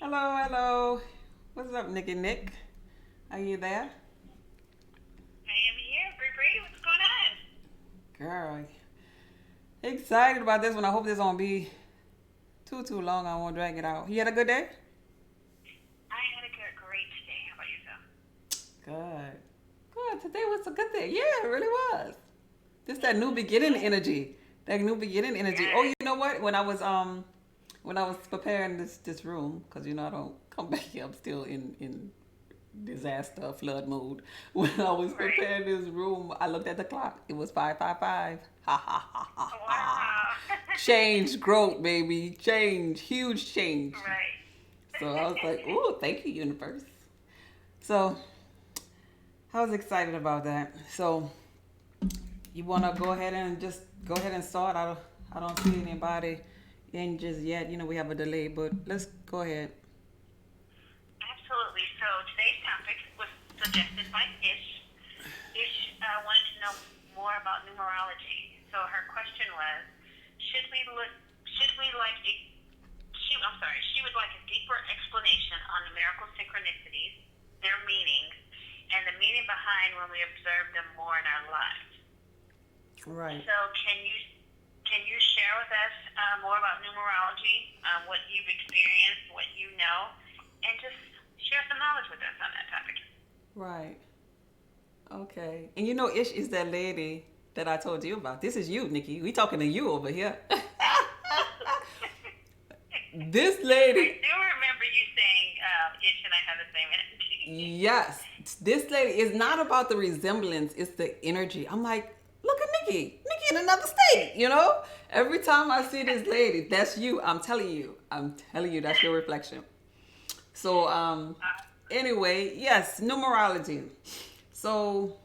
Hello, hello. What's up, Nicky Nick? Are you there? I am here, Bree. What's going on? Girl, excited about this one. I hope this won't be too long. I won't drag it out. You had a good day? I had a great day. How about yourself? Good. Good. Today was a good day. Yeah, it really was. Just that new beginning Good. energy. That new beginning energy. Oh, you Yes. know what? When I was preparing this room, because I don't come back here. I'm still in disaster flood mode. When I was Right. preparing this room, I looked at the clock. It was 5:55. Ha ha ha ha ha. Wow. Change, growth, baby. Change, huge change. Right. So I was like, "Ooh, thank you, universe." So I was excited about that. So you wanna go ahead and just go ahead and start? I don't see anybody in just yet. We have a delay, but let's go ahead. Absolutely. So today's topic was suggested by Ish. Ish wanted to know more about numerology. So her question was, should we look? Should we like a? I'm sorry. She would like a deeper explanation on numerical synchronicities, their meanings, and the meaning behind when we observe them more in our lives. Right. So can you share with us more about numerology, what you've experienced, what you know, and just share some knowledge with us on that topic? Right. Okay. And Ish is that lady that I told you about. This is you, Nikki. We talking to you over here. This I lady, do remember you saying Ish and I have the same energy. yes, this lady is not about the resemblance, it's the energy. I'm like, look at Nikki. Nikki in another state. Every time I see this lady, that's you. I'm telling you. I'm telling you, that's your reflection. So, anyway, yes, numerology. So,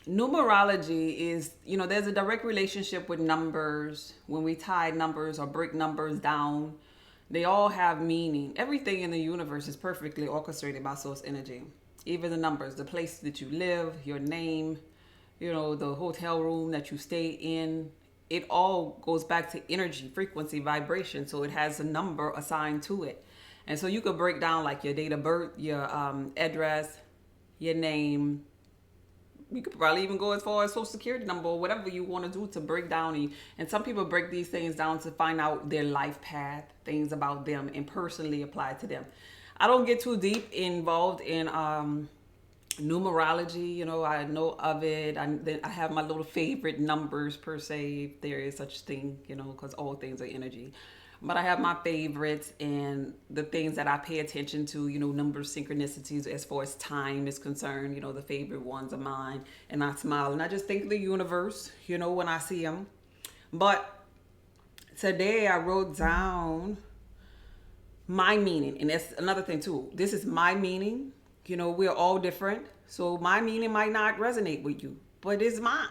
numerology is, there's a direct relationship with numbers. When we tie numbers or break numbers down, they all have meaning. Everything in the universe is perfectly orchestrated by source energy. Even the numbers, the place that you live, your name, the hotel room that you stay in, it all goes back to energy, frequency, vibration. So it has a number assigned to it. And so you could break down like your date of birth, your address, your name. You could probably even go as far as social security number or whatever you want to do to break down. And some people break these things down to find out their life path, things about them, and personally apply to them. I don't get too deep involved in numerology. I know of it. I have my little favorite numbers per se, if there is such thing, because all things are energy. But I have my favorites and the things that I pay attention to, numbers, synchronicities as far as time is concerned, the favorite ones of mine. And I smile and I just think of the universe, when I see them. But today I wrote down my meaning. And that's another thing too. This is my meaning. We're all different. So my meaning might not resonate with you, but it's mine.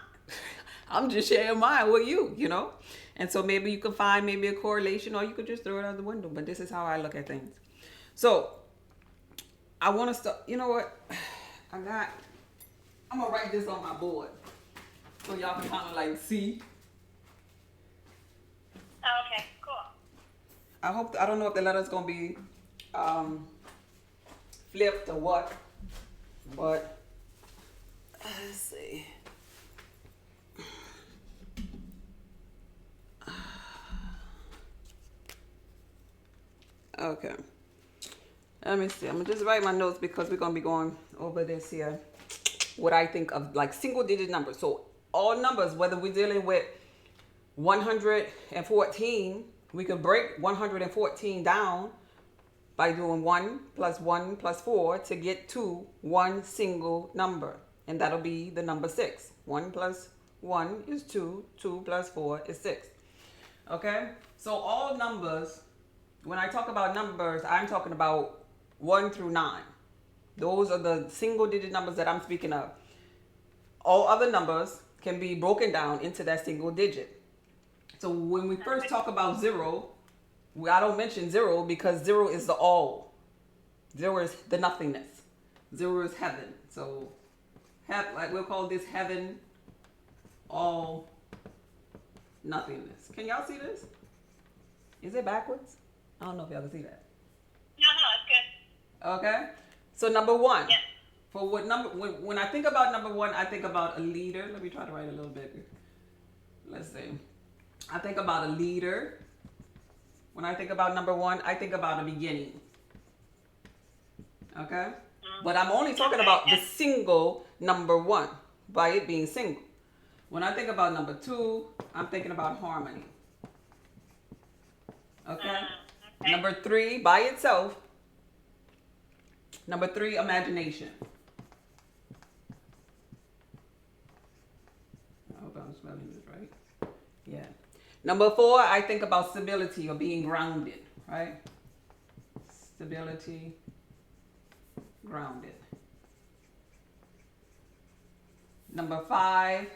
I'm just sharing mine with you. And so maybe you can find maybe a correlation or you could just throw it out the window. But this is how I look at things. So I want to start. You know what? I'm going to write this on my board so y'all can kind of like see. Okay, cool. I don't know if the letter's going to be flipped or what. But let's see. Okay. Let me see. I'm gonna just write my notes because we're gonna be going over this here. What I think of like single digit numbers. So all numbers, whether we're dealing with 114, we can break 114 down by doing 1 plus 1 plus 4 to get to one single number. And that'll be the number 6. 1 plus 1 is 2. 2 plus 4 is 6. Okay? So all numbers, when I talk about numbers, I'm talking about 1 through 9. Those are the single digit numbers that I'm speaking of. All other numbers can be broken down into that single digit. So when we first talk about 0, I don't mention 0 because 0 is the all. 0 is the nothingness. 0 is heaven. So like we'll call this heaven, all, nothingness. Can y'all see this? Is it backwards? I don't know if y'all can see that. No, Okay. So number one. Yes. For what number? When I think about number one, I think about a leader. Let me try to write a little bit. Let's see. I think about a leader. When I think about number one, I think about a beginning. Okay? But I'm only talking about the single number one, by it being single. When I think about number two, I'm thinking about harmony. Okay? Okay. Number three, by itself. Number three, imagination. I hope I'm spelling this right. Yeah. Number four, I think about stability or being grounded, right? Stability, grounded. Number five,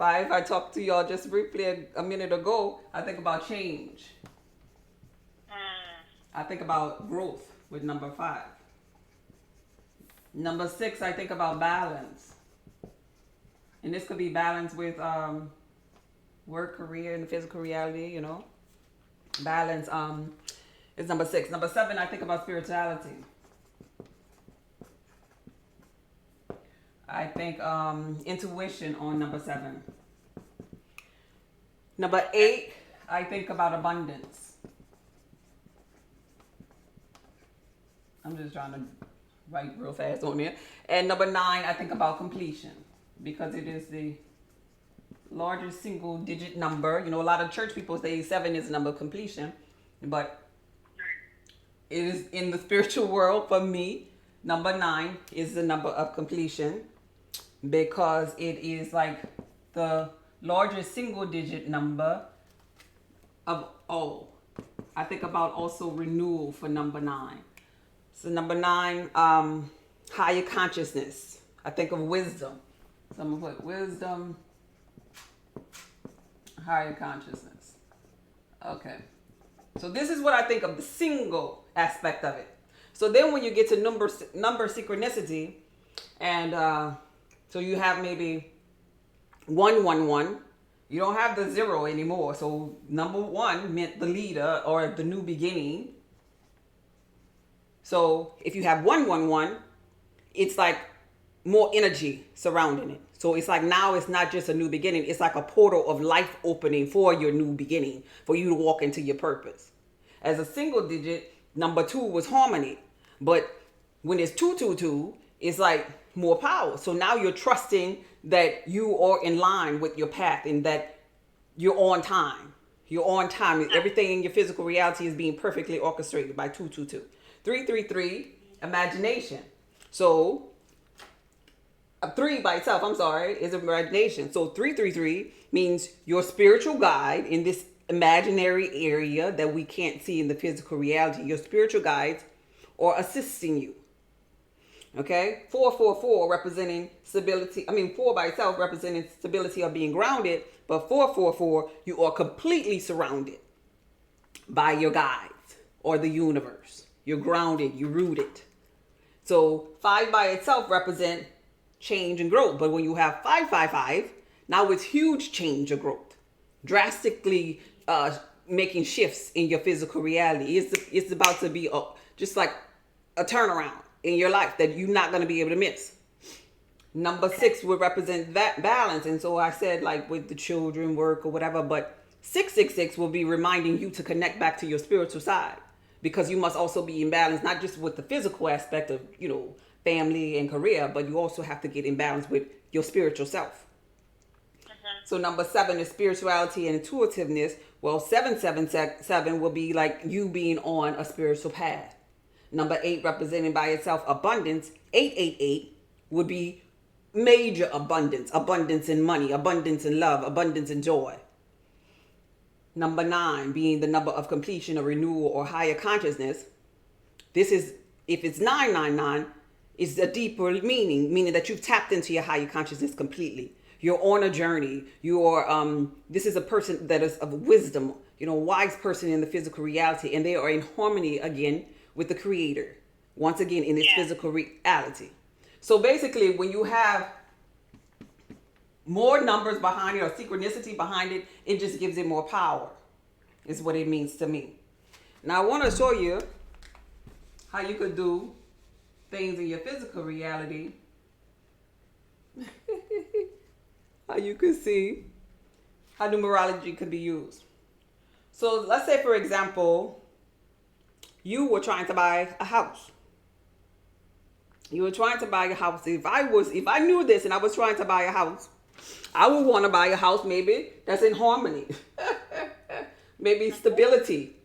I talked to y'all just briefly a minute ago. I think about change. I think about growth with number five. Number six, I think about balance. And this could be balance with work, career, and the physical reality, you know. Balance is number six. Number seven, I think about spirituality. I think intuition on number seven. Number eight, I think about abundance. I'm just trying to write real fast on there. And number nine, I think about completion, because it is the largest single digit number. You know, a lot of church people say seven is the number of completion, but it is in the spiritual world for me. Number nine is the number of completion, because it is like the largest single digit number of all. I think about also renewal for number nine. So number nine, higher consciousness. I think of wisdom. So I'm gonna put wisdom, higher consciousness. Okay. So this is what I think of the single aspect of it. So then when you get to number synchronicity, and so you have maybe 111, you don't have the zero anymore. So number one meant the leader or the new beginning. So if you have 111, it's like more energy surrounding it. So it's like now it's not just a new beginning. It's like a portal of life opening for your new beginning, for you to walk into your purpose. As a single digit, number two was harmony. But when it's 222, it's like more power. So now you're trusting that you are in line with your path and that you're on time. You're on time. Everything in your physical reality is being perfectly orchestrated by 222. 333, imagination. So, three by itself, is imagination. So 333 means your spiritual guide in this imaginary area that we can't see in the physical reality. Your spiritual guides are assisting you. Okay? 444 representing stability. 4 by itself representing stability of being grounded. But 444, you are completely surrounded by your guides or the universe. You're grounded, you're rooted. So 5 by itself represent change and growth. But when you have 555, now it's huge change or growth. Drastically making shifts in your physical reality. It's about to be just like a turnaround in your life that you're not going to be able to miss. Number 6 would represent that balance. And so I said, like with the children, work or whatever, but 666 will be reminding you to connect back to your spiritual side, because you must also be in balance, not just with the physical aspect of, family and career, but you also have to get in balance with your spiritual self. So number 7 is spirituality and intuitiveness. Well, 777 will be like you being on a spiritual path. Number 8 representing by itself abundance. 888 would be major abundance. Abundance in money, abundance in love, abundance in joy. Number 9 being the number of completion or renewal or higher consciousness. This is, if it's 999, it's a deeper meaning that you've tapped into your higher consciousness completely. You're on a journey. This is a person that is of wisdom, wise person in the physical reality, and they are in harmony again with the creator, once again in this physical reality. So basically, when you have more numbers behind it or synchronicity behind it, it just gives it more power, is what it means to me. Now I want to show you how you could do things in your physical reality, how you could see how numerology could be used. So let's say, for example, you were trying to buy a house. You were trying to buy a house. If I knew this and I was trying to buy a house, I would want to buy a house maybe that's in harmony. Maybe stability.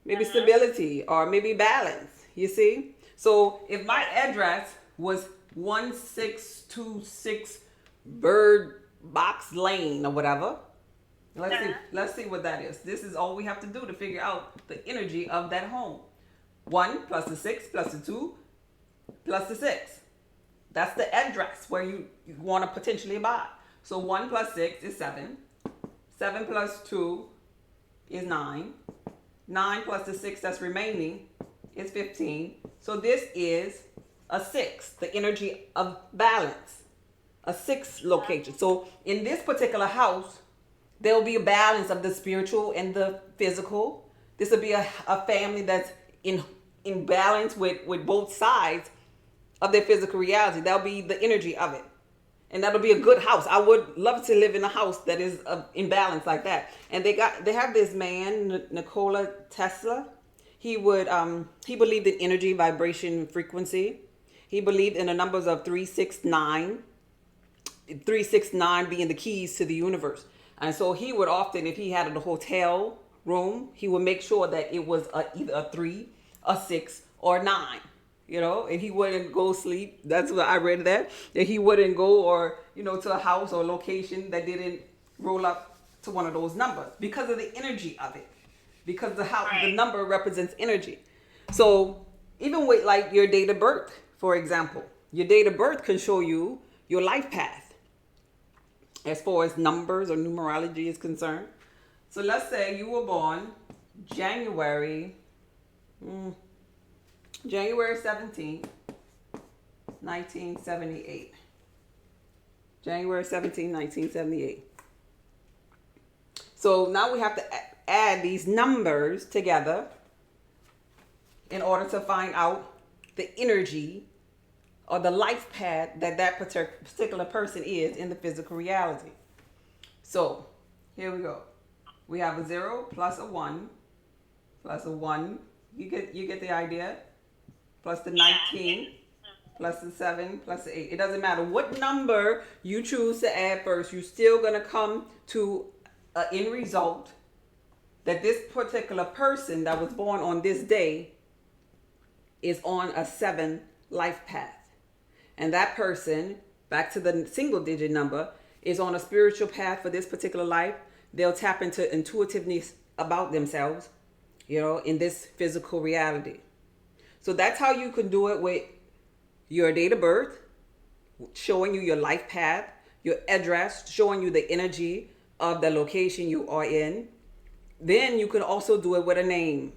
Maybe stability or maybe balance. You see? So if my address was 1626 Bird Box Lane or whatever, let's see what that is. This is all we have to do to figure out the energy of that home. 1 plus the 6 plus the 2 plus the 6. That's the address where you want to potentially buy. So 1 plus 6 is 7. 7 plus 2 is 9. 9 plus the 6 that's remaining is 15. So this is a 6, the energy of balance. A 6 location. So in this particular house, there will be a balance of the spiritual and the physical. This will be a family that's in balance with both sides of their physical reality. That'll be the energy of it. And that'll be a good house. I would love to live in a house that is in balance like that. And they have this man, Nikola Tesla. He believed in energy, vibration, frequency. He believed in the numbers of 369. 369 being the keys to the universe. And so he would often, if he had a hotel room, he would make sure that it was either a 3, a 6, or 9. And he wouldn't go sleep. That's what I read that he wouldn't go to a house or location that didn't roll up to one of those numbers because of the energy of it. Because the number represents energy. So even with like your date of birth, for example, your date of birth can show you your life path as far as numbers or numerology is concerned. So let's say you were born January 17th, 1978. January 17th, 1978. So now we have to add these numbers together in order to find out the energy or the life path that particular person is in the physical reality. So here we go. We have a 0 plus a 1 plus a 1. You get the idea? Plus the 19 plus the 7 plus the 8. It doesn't matter what number you choose to add first. You're still going to come to an end result that this particular person that was born on this day is on a 7 life path. And that person, back to the single digit number, is on a spiritual path for this particular life. They'll tap into intuitiveness about themselves, in this physical reality. So that's how you can do it with your date of birth, showing you your life path, your address, showing you the energy of the location you are in. Then you can also do it with a name.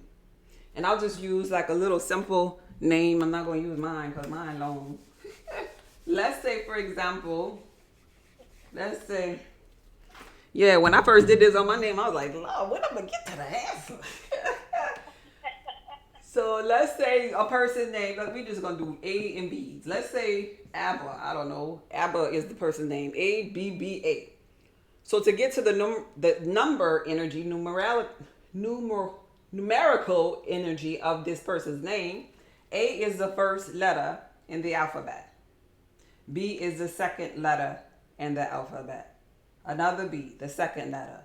And I'll just use like a little simple name. I'm not going to use mine because mine long. Let's say, for example, when I first did this on my name, I was like, Lord, when am I going to get to the answer? So let's say a person named, we're just going to do A and B's. Let's say Abba. I don't know. Abba is the person's name. A-B-B-A. So to get to the number energy, numerical energy of this person's name, A is the first letter in the alphabet. B is the second letter in the alphabet. Another B, the second letter.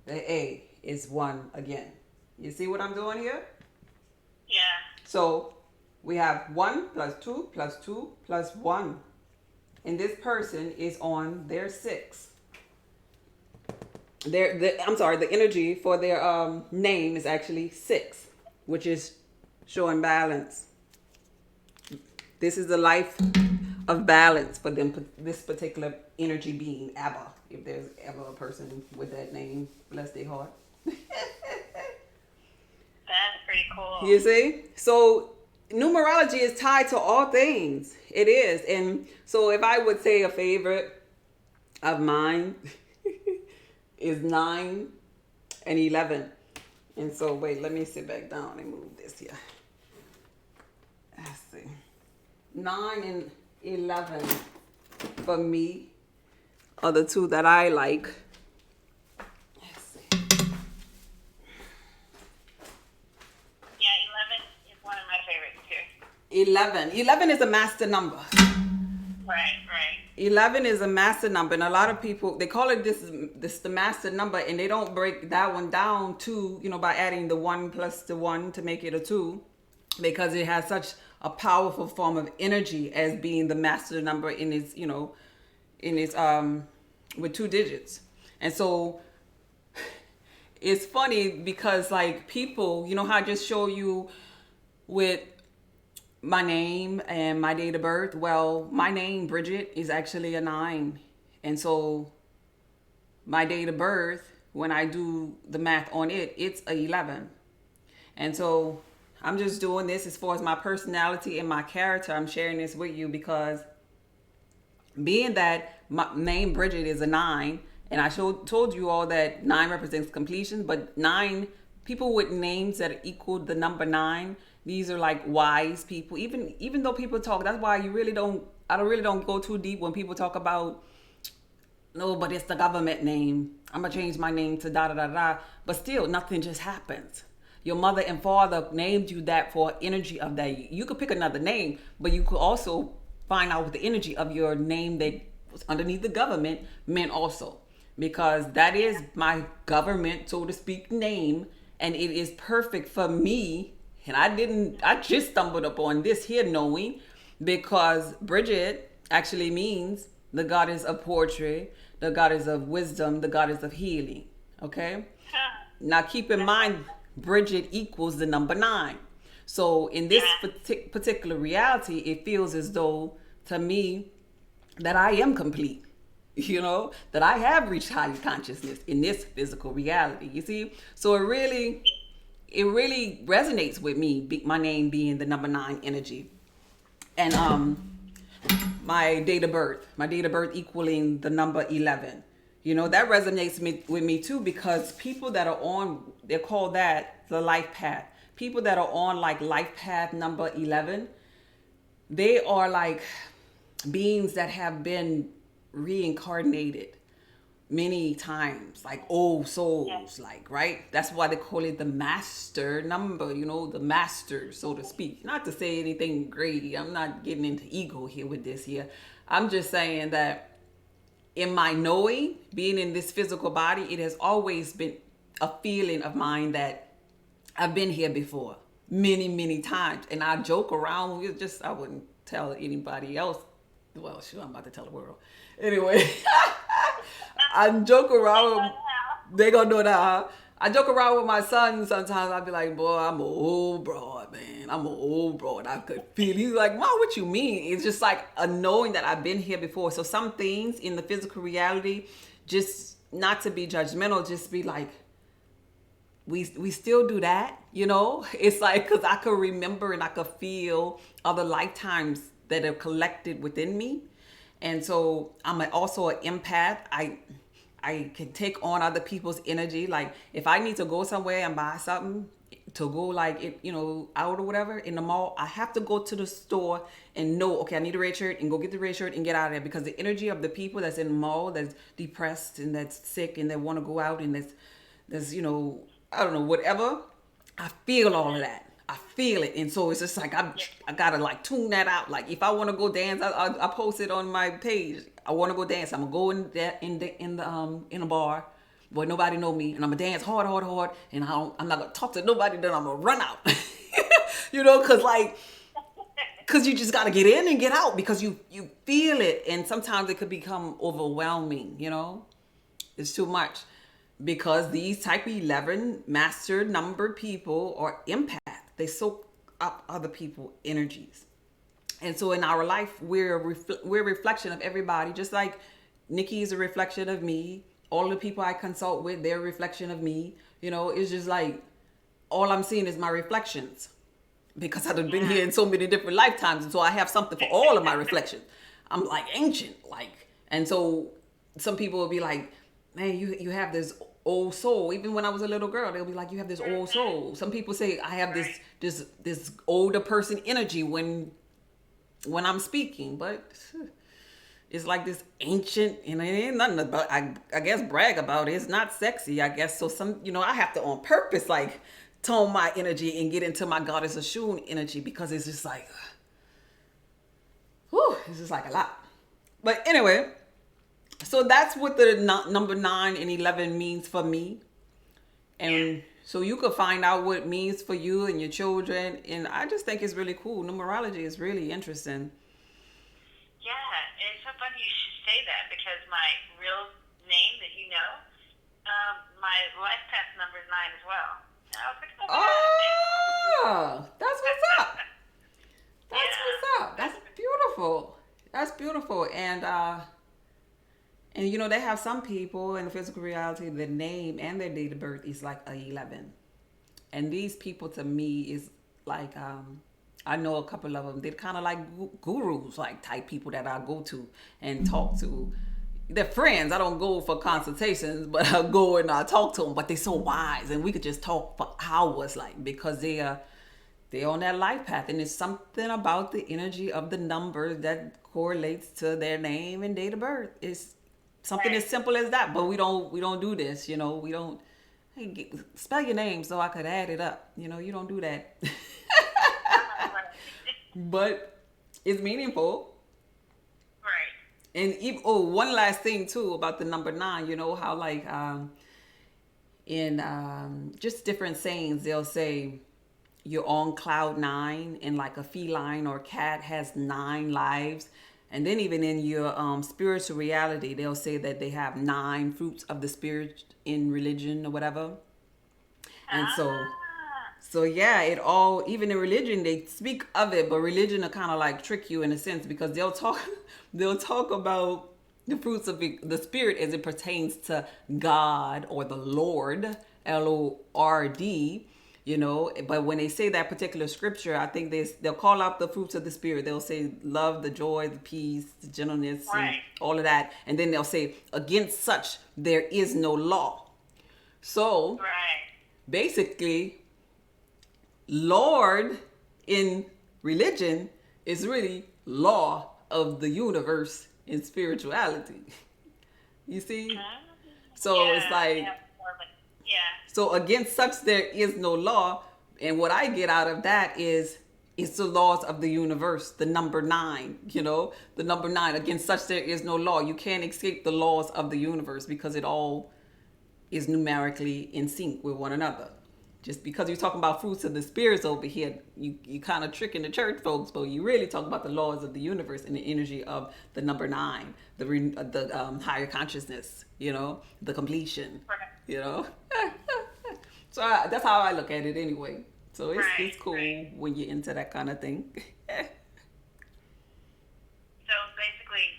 The A is 1 again. You see what I'm doing here? Yeah. So we have 1 plus 2 plus 2 plus 1. And this person is on their 6. The energy for their name is actually 6, which is showing balance. This is the life of balance for them, this particular energy being, Abba. If there's ever a person with that name, bless their heart. That's pretty cool. You see? So numerology is tied to all things. It is. And so if I would say a favorite of mine is 9 and 11. And so wait, let me sit back down and move this here. let's see. 9 and 11 for me are the two that I like. Let's see. Yeah, 11 is one of my favorites too. 11 is a master number. Right, right. 11 is a master number, and a lot of people, they call it this the master number, and they don't break that one down to, by adding the 1 plus the 1 to make it a 2, because it has such a powerful form of energy as being the master number in its, with 2 digits. And so it's funny because, like, people, how I just show you with my name and my date of birth. Well, my name, Bridget, is actually a 9. And so my date of birth, when I do the math on it, it's a 11. And so I'm just doing this as far as my personality and my character. I'm sharing this with you because being that my name, Bridget, is a 9, and I told you all that 9 represents completion, but 9, people with names that equal the number 9, these are like wise people. Even though people talk, that's why I really don't go too deep when people talk about, no, but it's the government name. I'm gonna change my name to da da da da. But still, nothing just happens. Your mother and father named you that for energy of that. You could pick another name, but you could also find out what the energy of your name that was underneath the government meant also. Because that is my government, so to speak, name. And it is perfect for me. And I just stumbled upon this here knowing, because Bridget actually means the goddess of poetry, the goddess of wisdom, the goddess of healing. Okay? Now keep in mind, Bridget equals the number 9. So in this particular reality, it feels as though, to me, that I am complete. That I have reached higher consciousness in this physical reality. You see? So it really resonates with me, my name being the number 9 energy. And my date of birth equaling the number 11. That resonates with me too, because people that are on, they call that the life path. People that are on like life path number 11, they are like beings that have been reincarnated many times, like old souls, like, right? That's why they call it the master number, the master, so to speak. Not to say anything great. I'm not getting into ego here with this here. I'm just saying that in my knowing, being in this physical body, it has always been a feeling of mine that I've been here before many, many times. And I joke around. I wouldn't tell anybody else. Well, sure, I'm about to tell the world. Anyway, I joke around. They gonna know that. Huh? I joke around with my son. Sometimes I'll be like, boy, I'm an old broad, man. I'm an old broad. I could feel. He's like, Mom, what you mean? It's just like a knowing that I've been here before. So some things in the physical reality, just not to be judgmental, just be like, we still do that, It's like, because I could remember and I could feel other lifetimes that are collected within me. And so I'm also an empath. I can take on other people's energy. Like if I need to go somewhere and buy something to go out or whatever in the mall, I have to go to the store and know, okay, I need a red shirt, and go get the red shirt and get out of there, because the energy of the people that's in the mall, that's depressed and that's sick and that want to go out and that's I don't know, whatever. I feel all of that. I feel it. And so it's just like, I gotta like tune that out. Like if I want to go dance, I post it on my page. I want to go dance. I'm gonna go in a bar where nobody know me, and I'm gonna dance hard, and I'm not gonna talk to nobody. Then I'm gonna run out. Cause you just gotta get in and get out, because you feel it, and sometimes it could become overwhelming. It's too much, because these type 11 master numbered people are empath. They soak up other people's energies. And so in our life, we're a reflection of everybody. Just like Nikki is a reflection of me. All the people I consult with, they're a reflection of me. It's just like, all I'm seeing is my reflections, because I've been here in so many different lifetimes. And so I have something for all of my reflections. I'm like ancient, and so some people will be like, man, you have this old soul. Even when I was a little girl, they'll be like, you have this old soul. Some people say I have Right. this older person energy when I'm speaking, but it's like this ancient, and it ain't nothing about, I guess, brag about it. It's not sexy, I guess. So I have to on purpose like tone my energy and get into my goddess Oshun energy, because it's just like, whew, it's just like a lot. But anyway, so that's what the number 9 and 11 means for me. And so you could find out what it means for you and your children. And I just think it's really cool. Numerology is really interesting. Yeah, it's so funny you should say that, because my real name that you know, my life path number is 9 as well. And I was like, oh my Oh, that's what's up. That's Yeah. what's up. That's beautiful. That's beautiful. And you know, they have some people in the physical reality, their name and their date of birth is like a 11. And these people to me is like, I know a couple of them. They're kind of like gurus, like type people that I go to and talk to. They're friends. I don't go for consultations, but I go and I talk to them. But they're so wise, and we could just talk for hours, like, because they're on that life path, and it's something about the energy of the number that correlates to their name and date of birth. It's something as simple as that. But we don't do this. You know, we don't. Hey, spell your name so I could add it up. You know, you don't do that. But it's meaningful. Right. And one last thing too about the number 9. You know how like in just different sayings, they'll say you're on cloud 9, and like a feline or cat has 9 lives. And then even in your spiritual reality, they'll say that they have 9 fruits of the spirit in religion or whatever. And so yeah, it all, even in religion, they speak of it, but religion will kind of like trick you in a sense, because they'll talk about the fruits of the spirit as it pertains to God or the Lord, Lord, you know. But when they say that particular scripture, I think they'll call out the fruits of the spirit. They'll say love, the joy, the peace, the gentleness, and all of that. And then they'll say, against such there is no law. So basically, Lord in religion is really law of the universe in spirituality. You see? So it's like, so against such there is no law. And what I get out of that is it's the laws of the universe, the number 9, you know, the number 9. Against such there is no law. You can't escape the laws of the universe, because it all is numerically in sync with one another. Just because you're talking about fruits of the spirits over here, you kind of tricking the church folks, but you really talk about the laws of the universe and the energy of the number 9, the higher consciousness, you know, the completion, you know. So that's how I look at it anyway. So it's cool when you're into that kind of thing. So basically,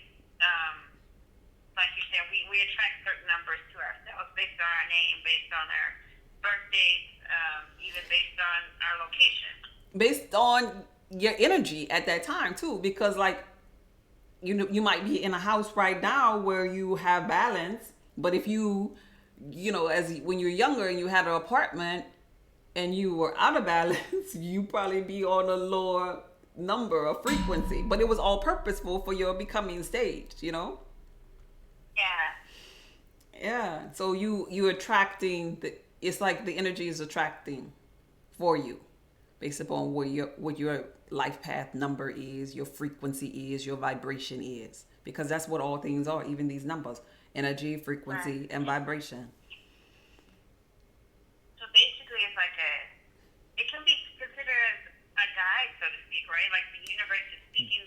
like you said, we attract certain numbers to ourselves based on our name, based on our birth dates, even based on our location. Based on your energy at that time too, because like you might be in a house right now where you have balance, but if you know, as when you're younger and you had an apartment and you were out of balance, you probably be on a lower number of frequency, but it was all purposeful for your becoming stage, you know. Yeah, so you attracting it's like the energy is attracting for you based upon what your life path number is, your frequency is, your vibration is, because that's what all things are, even these numbers: energy, frequency, and vibration. So basically, it's like it can be considered as a guide, so to speak, right? Like the universe is speaking.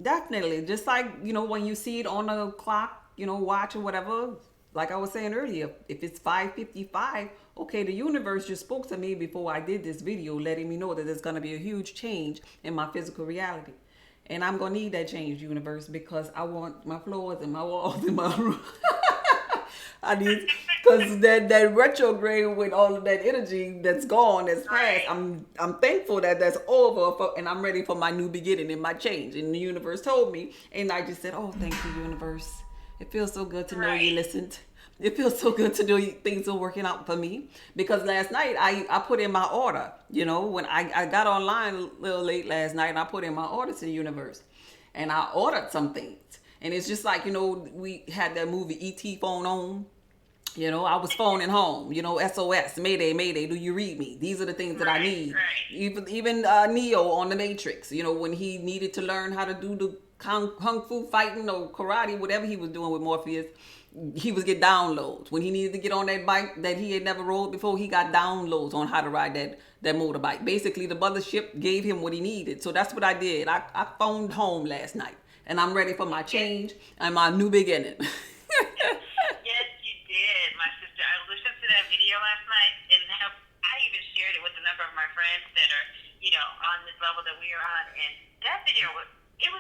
Definitely. Just like, you know, when you see it on a clock, you know, watch or whatever, like I was saying earlier, if it's 5:55, okay, the universe just spoke to me before I did this video, letting me know that there's going to be a huge change in my physical reality. And I'm going to need that change, universe, because I want my floors and my walls and my room. I need, because that retrograde with all of that energy that's gone, that's past, I'm thankful that that's over, and I'm ready for my new beginning and my change. And the universe told me, and I just said, oh, thank you, universe. It feels so good to know you Right. listened. It feels so good to know things are working out for me. Because last night I put in my order. You know, when I got online a little late last night and I put in my order to the universe. And I ordered some things. And it's just like, we had that movie E.T. Phone On. I was phoning home. SOS, Mayday, Mayday. Do you read me? These are the things that I Right. need. Right. Even Neo on the Matrix. When he needed to learn how to do the kung fu fighting or karate, whatever he was doing with Morpheus, he was get downloads. When he needed to get on that bike that he had never rode before, he got downloads on how to ride that motorbike. Basically, the mothership gave him what he needed. So that's what I did. I phoned home last night, and I'm ready for my change and my new beginning. Yes, you did, my sister. I listened to that video last night, and I even shared it with a number of my friends that are, on this level that we are on. And that video was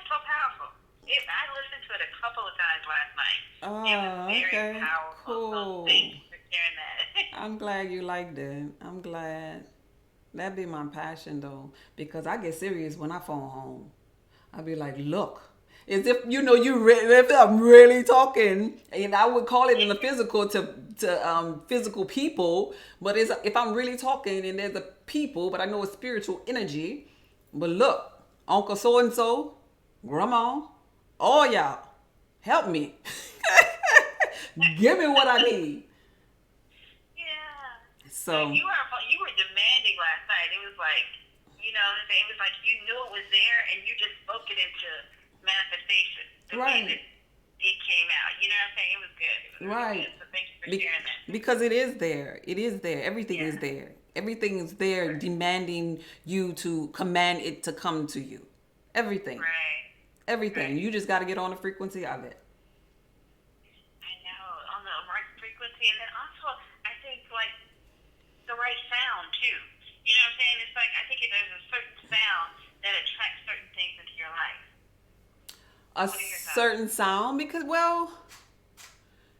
so powerful. I listened to it a couple of times last night. It was very Okay, powerful. So cool. thank you for sharing that. I'm glad you liked it. I'm glad. That'd be my passion though, because I get serious when I phone home. I'd be like, look, as if if I'm really talking, and I would call it in the physical to physical people, but if I'm really talking and there's a people, but I know it's spiritual energy. But look, Uncle so and so, Grandma, all y'all, help me, give me what I need. Yeah. So You were demanding last night. It was like, it was like you knew it was there and you just spoke it into manifestation. The way that it came out. You know what I'm saying? It was good. It was really good. So thank you for sharing that. Because it is there. It is there. Everything is there. Everything is there demanding you to command it to come to you. Everything. Right. Everything. You just got to get on the frequency of it. I know. On the right frequency. And then also, I think, like, the right sound, too. You know what I'm saying? It's like, I think there's a certain sound that attracts certain things into your life. A certain sound? Because,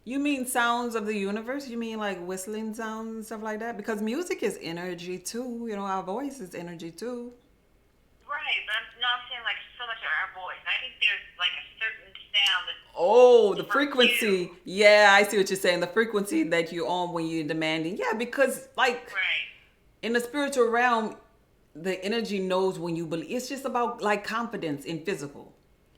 you mean sounds of the universe? You mean like whistling sounds and stuff like that? Because music is energy, too. Our voice is energy, too. Right, but I'm saying like so much of our voice. I think there's like a certain sound that. Oh, the frequency. Yeah, I see what you're saying. The frequency that you're on when you're demanding. Yeah, because in the spiritual realm, the energy knows when you believe. It's just about like confidence in physical.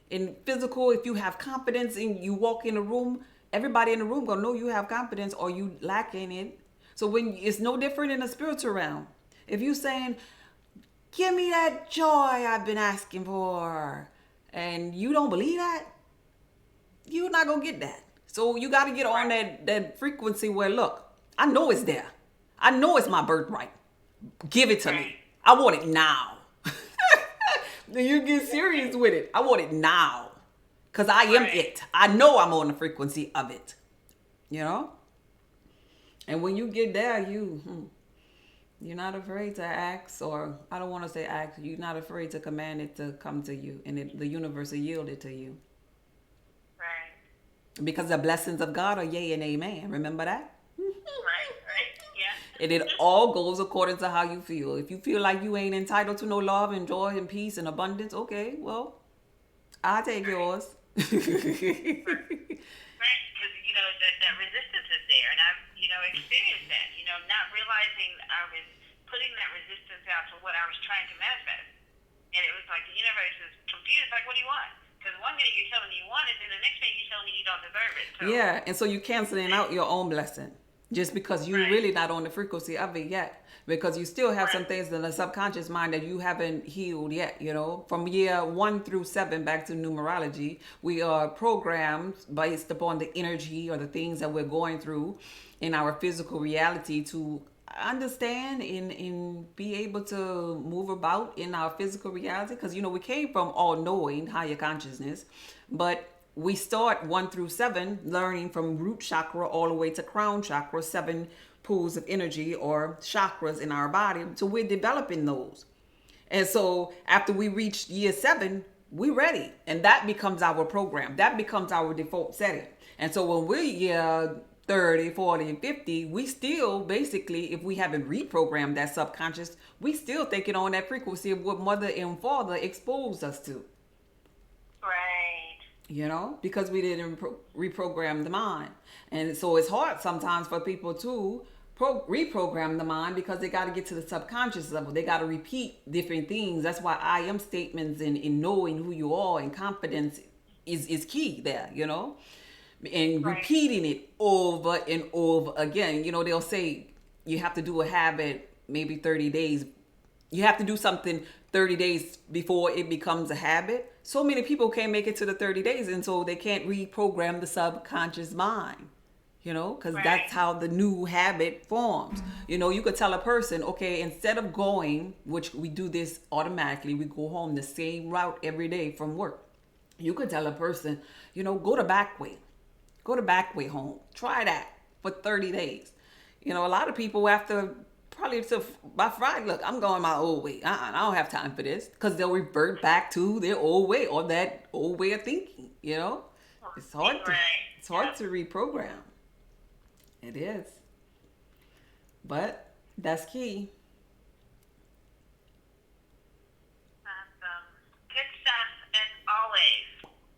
In physical, if you have confidence and you walk in a room, everybody in the room gonna know you have confidence or you lacking it. So when it's no different in the spiritual realm. If you saying, give me that joy I've been asking for, and you don't believe that, you're not gonna get that. So you got to get on that frequency where, look, I know it's there. I know it's my birthright. Give it to me. I want it now. You get serious with it. I want it now. Because I am it. I know I'm on the frequency of it. And when you get there, you're not afraid to ask, or I don't want to say ask, you're not afraid to command it to come to you, and the universe will yield it to you. Right. Because the blessings of God are yea and amen. Remember that? Right, yeah. And it all goes according to how you feel. If you feel like you ain't entitled to no love and joy and peace and abundance, okay, well, I'll take yours. Right, because that resistance is there, and I've experienced that. Not realizing I was putting that resistance out to what I was trying to manifest, and it was like the universe is confused. Like, what do you want? Because one minute you're telling me you want it, and the next minute you're telling me you don't deserve it. So, yeah, and so you canceling out your own blessing just because you're really not on the frequency of it yet. Because you still have some things in the subconscious mind that you haven't healed yet, From year 1 through 7, back to numerology, we are programmed based upon the energy or the things that we're going through in our physical reality to understand and be able to move about in our physical reality. Because, we came from all-knowing, higher consciousness, but we start 1 through 7 learning from root chakra all the way to crown chakra, 7 pools of energy or chakras in our body. So we're developing those. And so after we reach year 7, we're ready. And that becomes our program. That becomes our default setting. And so when we're year 30, 40, and 50, we still basically, if we haven't reprogrammed that subconscious, we still thinking on that frequency of what mother and father exposed us to. Right. because we didn't reprogram the mind. And so it's hard sometimes for people to reprogram the mind because they got to get to the subconscious level. They got to repeat different things. That's why I am statements and in knowing who you are and confidence is key there, and Right. repeating it over and over again. They'll say you have to do a habit maybe 30 days. You have to do something 30 days before it becomes a habit. So many people can't make it to the 30 days, and so they can't reprogram the subconscious mind, because Right. that's how the new habit forms. You could tell a person, okay, instead of going, which we do this automatically, we go home the same route every day from work. You could tell a person, go the back way. Go the back way home. Try that for 30 days. A lot of people after probably by Friday, look, I'm going my old way. I don't have time for this, because they'll revert back to their old way or that old way of thinking. It's hard to Right. it's hard to reprogram. It is, but that's key. Awesome. Good stuff as always.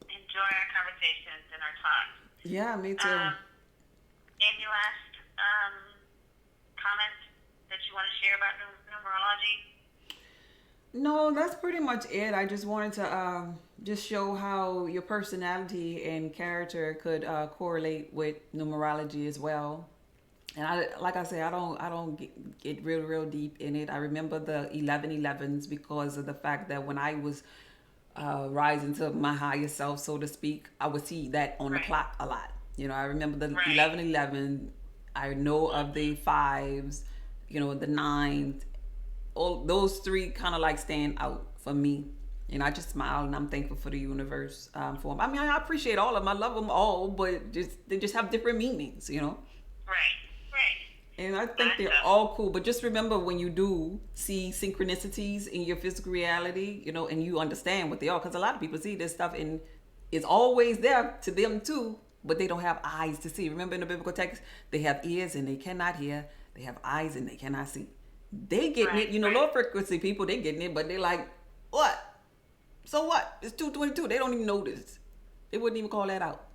Enjoy our conversations and our talks. Yeah, me too. Any last comments that you want to share about numerology? No, that's pretty much it. I just wanted to just show how your personality and character could correlate with numerology as well. And like I say, I don't get real deep in it. I remember the 1111s because of the fact that when I was rising to my higher self, so to speak, I would see that on the Right. clock a lot. I remember the Right. 1111. I know of the fives, the nines. All those three kind of like stand out for me. I just smile and I'm thankful for the universe for them. I mean, I appreciate all of them. I love them all, but they just have different meanings. Right. Right. And I think they're all cool. But just remember, when you do see synchronicities in your physical reality, and you understand what they are, because a lot of people see this stuff and it's always there to them too, but they don't have eyes to see. Remember in the biblical text, they have ears and they cannot hear. They have eyes and they cannot see. They getting Right, it, right. low frequency people, they getting it, but they like, what? So what? It's 222. They don't even notice. They wouldn't even call that out.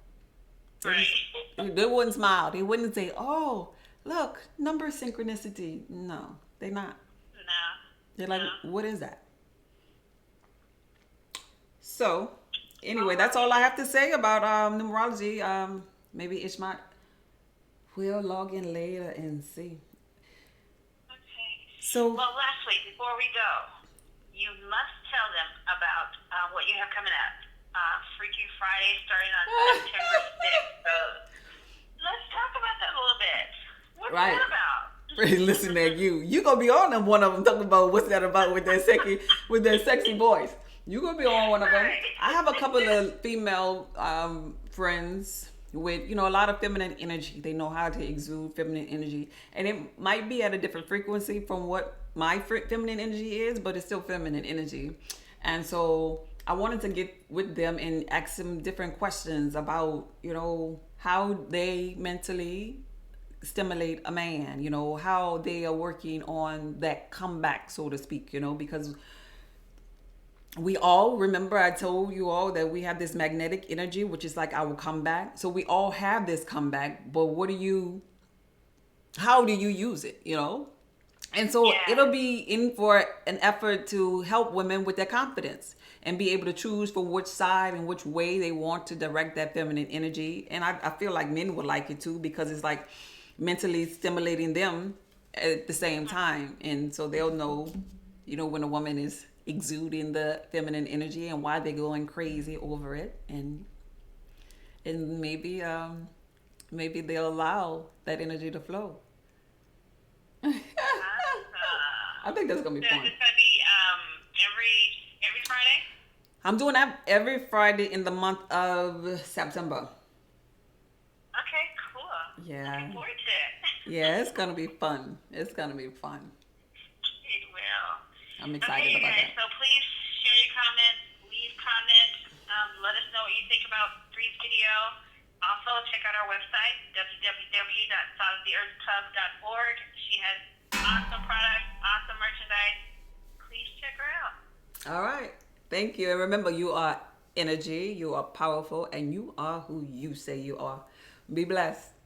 Right. They wouldn't smile. They wouldn't say, oh, look, number synchronicity. No, they're not. No. They're like, No. what is that? So, anyway, that's all I have to say about numerology. Maybe Ishmat will log in later and see. Okay. So, Well, lastly, before we go, you must tell them about what you have coming up. Freaky Friday starting on September 6th. So let's talk about that a little bit. What's Right. that about? listen at you. You gonna be on them, one of them, talking about what's that about with that sexy voice. You gonna be on one of them. Right. I have a couple of female friends with a lot of feminine energy. They know how to exude feminine energy, and it might be at a different frequency from what my feminine energy is, but it's still feminine energy. And so I wanted to get with them and ask them different questions about how they mentally stimulate a man, how they are working on that comeback, so to speak, because we all, remember I told you all that we have this magnetic energy, which is like our comeback. So we all have this comeback, but how do you use it, And so Yeah. it'll be in for an effort to help women with their confidence and be able to choose for which side and which way they want to direct that feminine energy. And I feel like men would like it too, because it's like mentally stimulating them at the same time. And so they'll know, when a woman is exuding the feminine energy and why they're going crazy over it. And maybe they'll allow that energy to flow. I think that's gonna be So fun. it's gonna be every Friday. I'm doing that every Friday in the month of September. Okay, cool. Yeah. Looking forward to it. Yeah, it's gonna be fun. It's gonna be fun. It will. I'm excited Okay, about guys, that. so please share your comments, leave comments, let us know what you think about Bree's video. Also, check out our website, www.solidtheearthclub.org. She has awesome products, awesome merchandise. Please check her out. All right. Thank you. And remember, you are energy, you are powerful, and you are who you say you are. Be blessed.